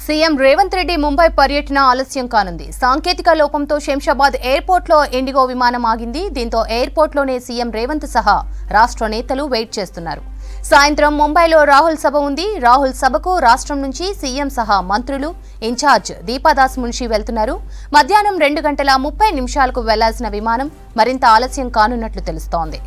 CM Revanth Reddy Mumbai పర్యటన ఆలస్యం కానుంది. సాంకేతిక లోపంతో శంషాబాద్ ఎయిర్పోర్ట్లో ఇండిగో విమానం ఆగింది. దీంతో ఎయిర్పోర్ట్లోనే సీఎం రేవంత్ సహా రాష్ట్ర నేతలు వెయిట్ చేస్తున్నారు. సాయంత్రం ముంబైలో రాహుల్ సభ ఉంది. రాహుల్ సభకు రాష్ట్రం నుంచి సీఎం సహా మంత్రులు, ఇన్ఛార్జ్ దీపాదాస్ మున్షి వెళ్తున్నారు. మధ్యాహ్నం 2:30 వెళ్లాల్సిన విమానం మరింత ఆలస్యం కానున్నట్లు తెలుస్తోంది.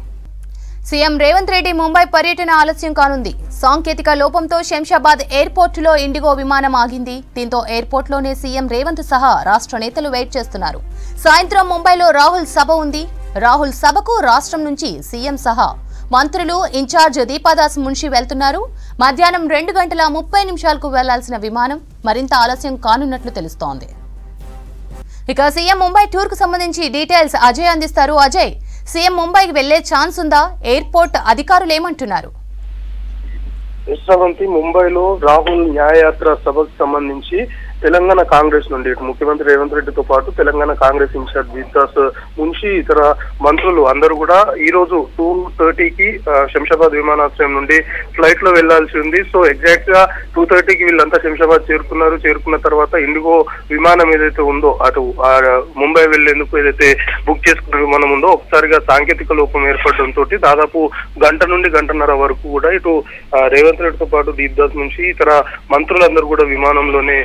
సీఎం రేవంత్ రెడ్డి ముంబై పర్యటన ఆలస్యం కానుంది. సాంకేతిక లోపంతో శంషాబాద్ ఎయిర్పోర్టులో ఇండిగో విమానం ఆగింది. దీంతో ఎయిర్పోర్ట్లోనే సీఎం రేవంత్ సహా రాష్ట్ర నేతలు వెయిట్ చేస్తున్నారు. సాయంత్రం ముంబైలో రాహుల్ సభ ఉంది. రాహుల్ సభకు రాష్ట్రం నుంచి సీఎం సహా మంత్రులు, ఇన్ఛార్జ్ దీపాదాస్ మున్షి వెళ్తున్నారు. మధ్యాహ్నం 2:30 వెళ్లాల్సిన విమానం మరింత ఆలస్యం కానున్నట్లు తెలుస్తోంది. ఇక సీఎం ముంబై టూర్ కు సంబంధించి డీటెయిల్స్ అజయ్ అందిస్తారు. అజయ్, సీఎం ముంబైకి వెళ్లే ఛాన్స్ ఉందా? ఎయిర్పోర్ట్ అధికారులు ఏమంటున్నారు? ముంబైలో రాహుల్ న్యాయయాత్ర సభకు సంబంధించి తెలంగాణ కాంగ్రెస్ నుండి ముఖ్యమంత్రి రేవంత్ రెడ్డితో పాటు తెలంగాణ కాంగ్రెస్ ఇన్ఛార్జ్ దీపాదాస్ మున్షి, ఇతర మంత్రులు అందరూ కూడా ఈ రోజు 2:30కి శంషాబాద్ విమానాశ్రయం నుండి ఫ్లైట్ లో వెళ్లాల్సి ఉంది. సో ఎగ్జాక్ట్ గా 2:30కి వీళ్ళంతా శంషాబాద్ చేరుకున్నారు. చేరుకున్న తర్వాత ఇండిగో విమానం ఏదైతే ఉందో అటు ముంబై వెళ్లేందుకు ఏదైతే బుక్ చేసుకున్న విమానం ఉందో ఒకసారిగా సాంకేతిక లోపం ఏర్పడడంతో దాదాపు గంట నుండి గంటన్నర వరకు కూడా ఇటు రేవంత్ రెడ్డితో పాటు దీపాదాస్ మున్షి, ఇతర మంత్రులందరూ కూడా విమానంలోనే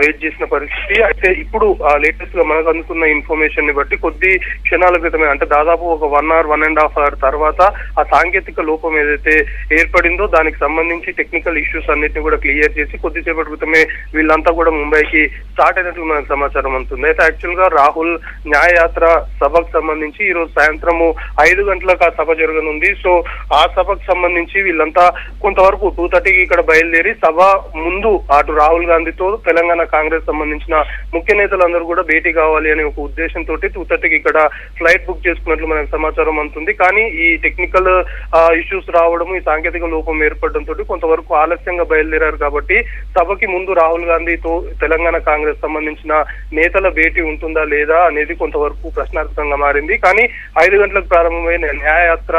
వెయిట్ చేసిన పరిస్థితి. అయితే ఇప్పుడు లేటెస్ట్ గా మనకు అందుకున్న ఇన్ఫర్మేషన్ ని బట్టి కొద్ది క్షణాల క్రితమే, అంటే దాదాపు ఒక 1 hour 1.5 hour తర్వాత ఆ సాంకేతిక లోపం ఏదైతే ఏర్పడిందో దానికి సంబంధించి టెక్నికల్ ఇష్యూస్ అన్నిటిని కూడా క్లియర్ చేసి కొద్దిసేపటి క్రితమే వీళ్ళంతా కూడా ముంబైకి స్టార్ట్ అయినట్లు మనకు సమాచారం అందుతుంది. అయితే యాక్చువల్ గా రాహుల్ న్యాయయాత్ర సభకు సంబంధించి ఈ రోజు సాయంత్రం 5 గంటలకు ఆ సభ జరగనుంది. సో ఆ సభకు సంబంధించి వీళ్ళంతా కొంతవరకు 2:30కి ఇక్కడ బయలుదేరి సభ ముందు అటు రాహుల్ గాంధీతో తెలంగాణ కాంగ్రెస్ సంబంధించిన ముఖ్య నేతలందరూ కూడా భేటీ కావాలి అనే ఒక ఉద్దేశంతో 2:30కి ఇక్కడ ఫ్లైట్ బుక్ చేసుకున్నట్లు మనకు సమాచారం అందుతుంది. కానీ ఈ టెక్నికల్ ఇష్యూస్ రావడం, ఈ సాంకేతిక లోపం ఏర్పడడంతో కొంతవరకు ఆలస్యంగా బయలుదేరారు. కాబట్టి సభకి ముందు రాహుల్ గాంధీతో తెలంగాణ కాంగ్రెస్ సంబంధించిన నేతల భేటీ ఉంటుందా లేదా అనేది కొంతవరకు ప్రశ్నార్థకంగా మారింది. కానీ 5 గంటలకు ప్రారంభమైన న్యాయయాత్ర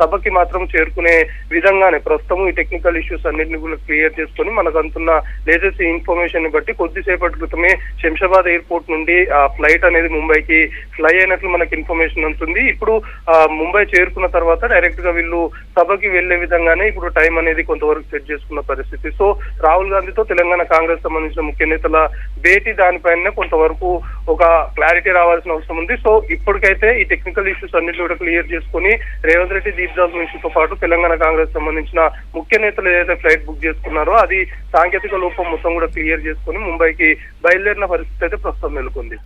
సభకి మాత్రం చేరుకునే విధంగానే ప్రస్తుతం ఈ టెక్నికల్ ఇష్యూస్ అన్నింటినీ కూడా క్లియర్ చేసుకుని మనకు అందుతున్న లేటెస్ట్ ఇన్ఫర్మేషన్ ని బట్టి కొద్దిసేపటి క్రితమే శంషాబాద్ ఎయిర్పోర్ట్ నుండి ఫ్లైట్ అనేది ముంబైకి ఫ్లై అయినట్లు మనకి ఇన్ఫర్మేషన్ ఉంటుంది. ఇప్పుడు ముంబై చేరుకున్న తర్వాత డైరెక్ట్ గా వీళ్ళు సభకి వెళ్లే విధంగానే ఇప్పుడు టైం అనేది కొంతవరకు సెట్ చేసుకున్న పరిస్థితి. సో రాహుల్ గాంధీతో తెలంగాణ కాంగ్రెస్ సంబంధించిన ముఖ్య నేతల భేటీ దానిపైన కొంతవరకు ఒక క్లారిటీ రావాల్సిన అవసరం ఉంది. సో ఇప్పటికైతే ఈ టెక్నికల్ ఇష్యూస్ అన్నింటినీ కూడా క్లియర్ చేసుకుని రేవంత్ రెడ్డి, దీపాదాస్ మున్షితో పాటు తెలంగాణ కాంగ్రెస్ సంబంధించిన ముఖ్య నేతలు ఏదైతే ఫ్లైట్ బుక్ చేసుకున్నారో అది సాంకేతిక లోపం మొత్తం కూడా క్లియర్ చేసుకుని ముంబైకి బయలుదేరిన పరిస్థితి అయితే ప్రస్తుతం నెలకొంది.